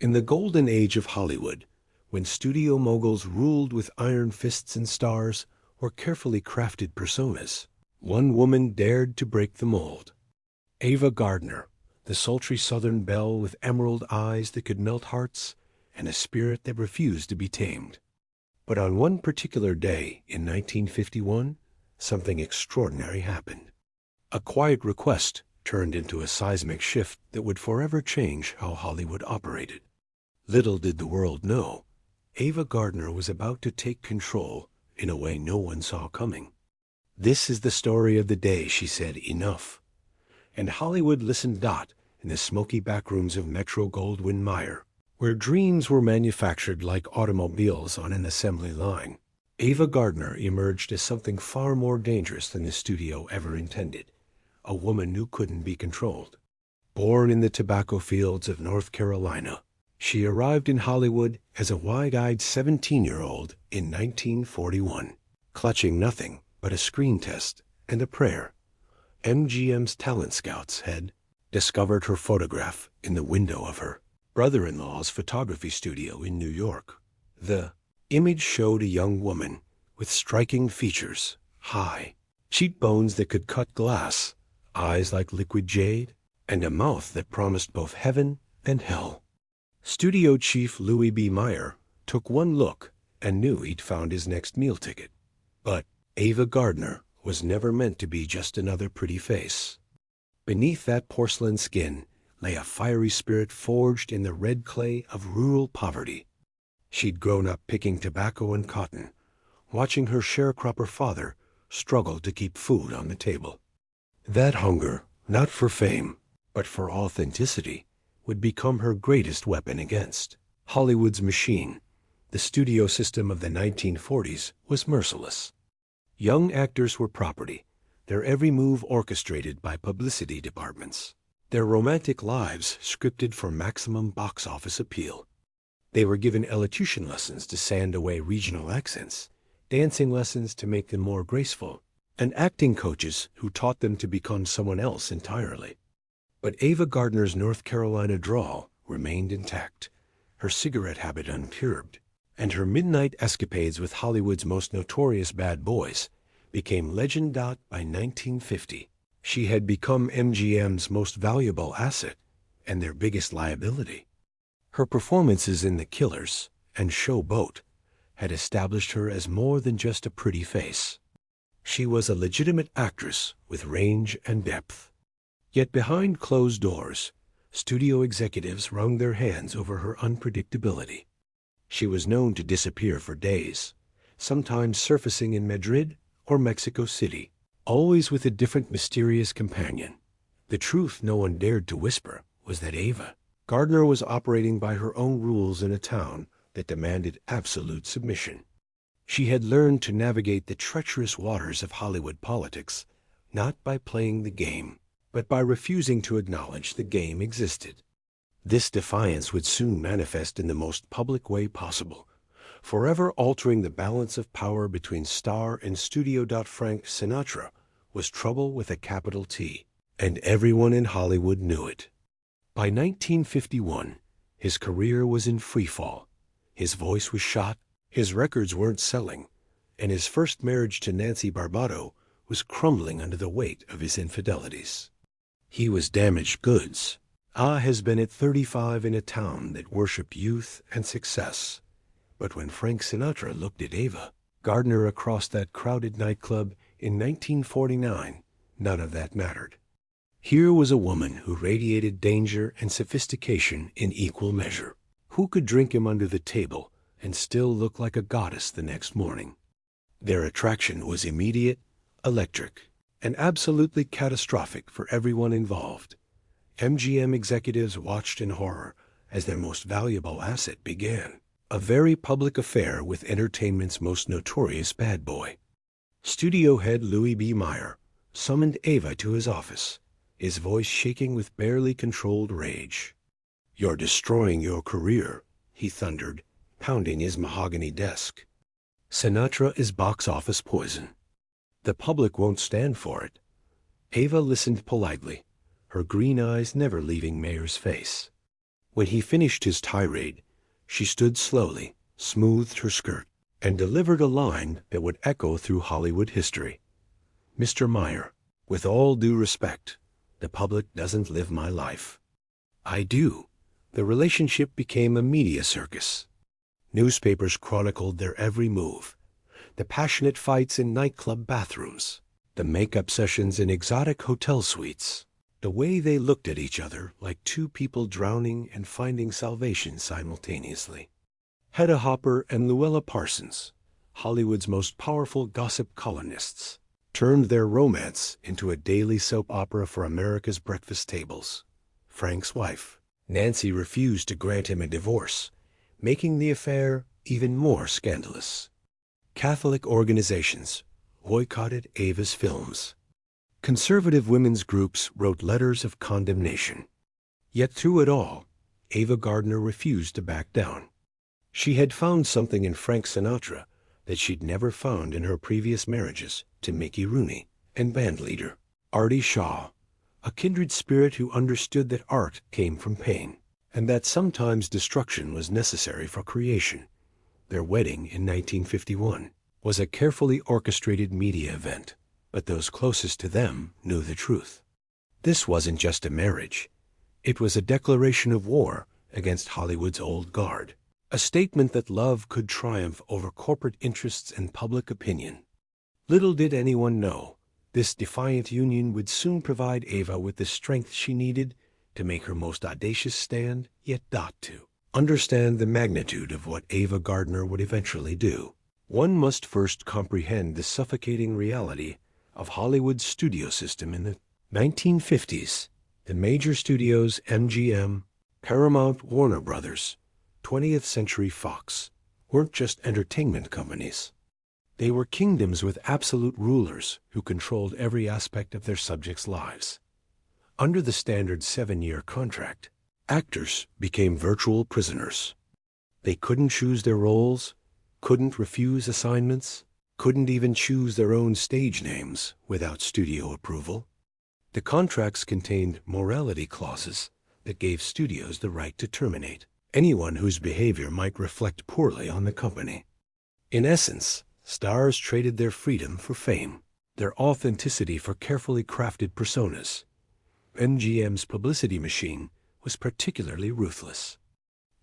In the golden age of Hollywood, when studio moguls ruled with iron fists and stars or carefully crafted personas, one woman dared to break the mold. Ava Gardner, the sultry southern belle with emerald eyes that could melt hearts and a spirit that refused to be tamed. But on one particular day in 1951, something extraordinary happened. A quiet request turned into a seismic shift that would forever change how Hollywood operated. Little did the world know, Ava Gardner was about to take control in a way no one saw coming. "This is the story of the day," she said, "enough." And Hollywood listened in the smoky backrooms of Metro-Goldwyn-Mayer, where dreams were manufactured like automobiles on an assembly line. Ava Gardner emerged as something far more dangerous than the studio ever intended, a woman who couldn't be controlled. Born in the tobacco fields of North Carolina, she arrived in Hollywood as a wide-eyed 17-year-old in 1941, clutching nothing but a screen test and a prayer. MGM's talent scouts had discovered her photograph in the window of her brother-in-law's photography studio in New York. The image showed a young woman with striking features, high cheekbones that could cut glass, eyes like liquid jade, and a mouth that promised both heaven and hell. Studio chief Louis B. Mayer took one look and knew he'd found his next meal ticket. But Ava Gardner was never meant to be just another pretty face. Beneath that porcelain skin lay a fiery spirit forged in the red clay of rural poverty. She'd grown up picking tobacco and cotton, watching her sharecropper father struggle to keep food on the table. That hunger, not for fame, but for authenticity, would become her greatest weapon against Hollywood's machine. The studio system of the 1940s was merciless. Young actors were property, their every move orchestrated by publicity departments, their romantic lives scripted for maximum box office appeal. They were given elocution lessons to sand away regional accents, dancing lessons to make them more graceful, and acting coaches who taught them to become someone else entirely. But Ava Gardner's North Carolina drawl remained intact, her cigarette habit uncurbed, and her midnight escapades with Hollywood's most notorious bad boys became legend. By 1950, she had become MGM's most valuable asset and their biggest liability. Her performances in The Killers and Show Boat had established her as more than just a pretty face. She was a legitimate actress with range and depth. Yet behind closed doors, studio executives wrung their hands over her unpredictability. She was known to disappear for days, sometimes surfacing in Madrid or Mexico City, always with a different mysterious companion. The truth no one dared to whisper was that Ava Gardner was operating by her own rules in a town that demanded absolute submission. She had learned to navigate the treacherous waters of Hollywood politics, not by playing the game, but by refusing to acknowledge the game existed. This defiance would soon manifest in the most public way possible, forever altering the balance of power between star and studio. Frank Sinatra was trouble with a capital T, and everyone in Hollywood knew it. By 1951, his career was in freefall. His voice was shot, his records weren't selling, and his first marriage to Nancy Barbado was crumbling under the weight of his infidelities. He was damaged goods. Has been at 35 in a town that worshipped youth and success. But when Frank Sinatra looked at Ava Gardner across that crowded nightclub in 1949, none of that mattered. Here was a woman who radiated danger and sophistication in equal measure, who could drink him under the table and still look like a goddess the next morning. Their attraction was immediate, electric, and absolutely catastrophic for everyone involved. MGM executives watched in horror as their most valuable asset began a very public affair with entertainment's most notorious bad boy. Studio head Louis B. Mayer summoned Ava to his office, his voice shaking with barely controlled rage. "You're destroying your career," he thundered, pounding his mahogany desk. "Sinatra is box office poison. The public won't stand for it." Ava listened politely, her green eyes never leaving Mayer's face. When he finished his tirade, she stood slowly, smoothed her skirt, and delivered a line that would echo through Hollywood history. "Mr. Meyer, with all due respect, the public doesn't live my life. I do." The relationship became a media circus. Newspapers chronicled their every move, the passionate fights in nightclub bathrooms, the makeup sessions in exotic hotel suites, the way they looked at each other like two people drowning and finding salvation simultaneously. Hedda Hopper and Luella Parsons, Hollywood's most powerful gossip columnists, turned their romance into a daily soap opera for America's breakfast tables. Frank's wife, Nancy, refused to grant him a divorce, making the affair even more scandalous. Catholic organizations boycotted Ava's films. Conservative women's groups wrote letters of condemnation. Yet through it all, Ava Gardner refused to back down. She had found something in Frank Sinatra that she'd never found in her previous marriages to Mickey Rooney and bandleader Artie Shaw, a kindred spirit who understood that art came from pain and that sometimes destruction was necessary for creation. Their wedding in 1951 was a carefully orchestrated media event, but those closest to them knew the truth. This wasn't just a marriage. It was a declaration of war against Hollywood's old guard, a statement that love could triumph over corporate interests and public opinion. Little did anyone know, this defiant union would soon provide Ava with the strength she needed to make her most audacious stand, yet not to understand the magnitude of what Ava Gardner would eventually do. One must first comprehend the suffocating reality of Hollywood's studio system in the 1950s. The major studios, MGM, Paramount, Warner Brothers, 20th Century Fox, weren't just entertainment companies. They were kingdoms with absolute rulers who controlled every aspect of their subjects' lives. Under the standard 7-year contract, actors became virtual prisoners. They couldn't choose their roles, couldn't refuse assignments, couldn't even choose their own stage names without studio approval. The contracts contained morality clauses that gave studios the right to terminate anyone whose behavior might reflect poorly on the company. In essence, stars traded their freedom for fame, their authenticity for carefully crafted personas. MGM's publicity machine was particularly ruthless.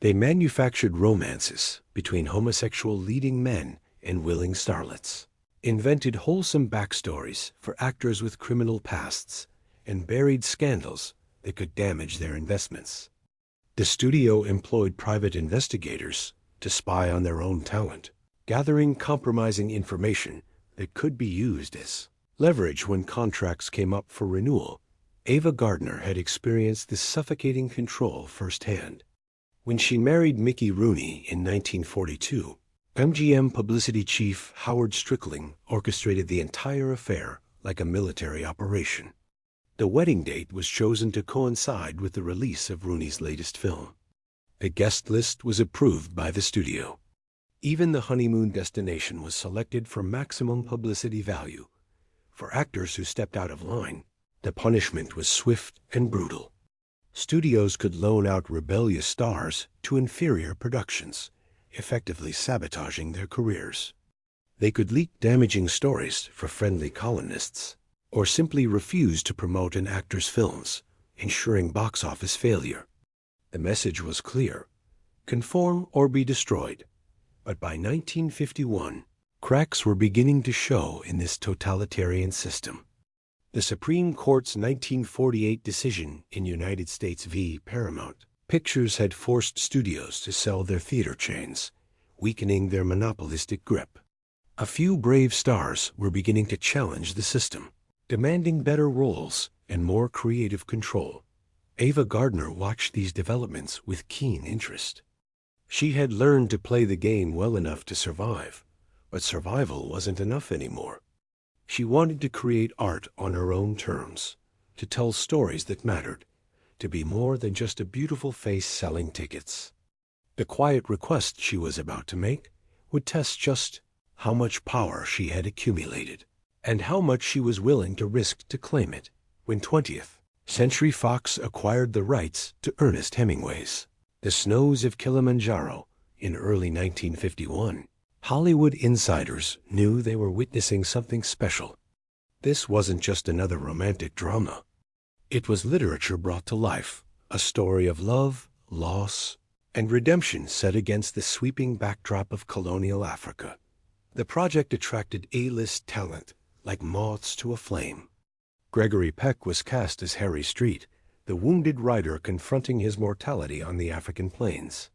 They manufactured romances between homosexual leading men and willing starlets, invented wholesome backstories for actors with criminal pasts, and buried scandals that could damage their investments. The studio employed private investigators to spy on their own talent, gathering compromising information that could be used as leverage when contracts came up for renewal. Ava Gardner had experienced this suffocating control firsthand. When she married Mickey Rooney in 1942, MGM publicity chief Howard Strickling orchestrated the entire affair like a military operation. The wedding date was chosen to coincide with the release of Rooney's latest film. The guest list was approved by the studio. Even the honeymoon destination was selected for maximum publicity value. For actors who stepped out of line, the punishment was swift and brutal. Studios could loan out rebellious stars to inferior productions, effectively sabotaging their careers. They could leak damaging stories for friendly columnists, or simply refuse to promote an actor's films, ensuring box office failure. The message was clear: conform or be destroyed. But by 1951, cracks were beginning to show in this totalitarian system. The Supreme Court's 1948 decision in United States v. Paramount Pictures had forced studios to sell their theater chains, weakening their monopolistic grip. A few brave stars were beginning to challenge the system, demanding better roles and more creative control. Ava Gardner watched these developments with keen interest. She had learned to play the game well enough to survive, but survival wasn't enough anymore. She wanted to create art on her own terms, to tell stories that mattered, to be more than just a beautiful face selling tickets. The quiet request she was about to make would test just how much power she had accumulated, and how much she was willing to risk to claim it. When 20th Century Fox acquired the rights to Ernest Hemingway's The Snows of Kilimanjaro in early 1951. Hollywood insiders knew they were witnessing something special. This wasn't just another romantic drama. It was literature brought to life, a story of love, loss, and redemption set against the sweeping backdrop of colonial Africa. The project attracted A-list talent like moths to a flame. Gregory Peck was cast as Harry Street, the wounded rider confronting his mortality on the African plains.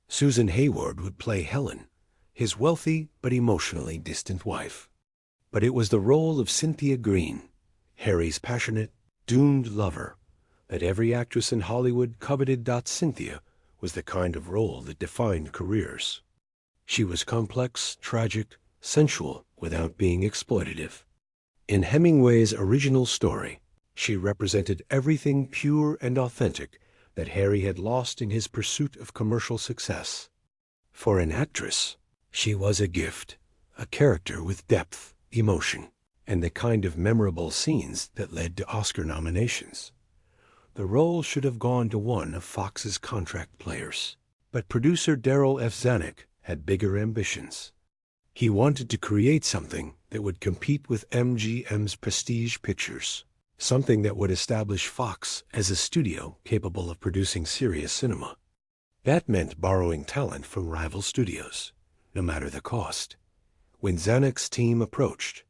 Susan Hayward would play Helen, his wealthy but emotionally distant wife. But it was the role of Cynthia Green, Harry's passionate, doomed lover, that every actress in Hollywood coveted. Cynthia was the kind of role that defined careers. She was complex, tragic, sensual, without being exploitative. In Hemingway's original story, she represented everything pure and authentic that Harry had lost in his pursuit of commercial success. For an actress, she was a gift, a character with depth, emotion, and the kind of memorable scenes that led to Oscar nominations. The role should have gone to one of Fox's contract players, but producer Darryl F. Zanuck had bigger ambitions. He wanted to create something that would compete with MGM's Prestige Pictures, something that would establish Fox as a studio capable of producing serious cinema. That meant borrowing talent from rival studios, no matter the cost. When Zanuck's team approached,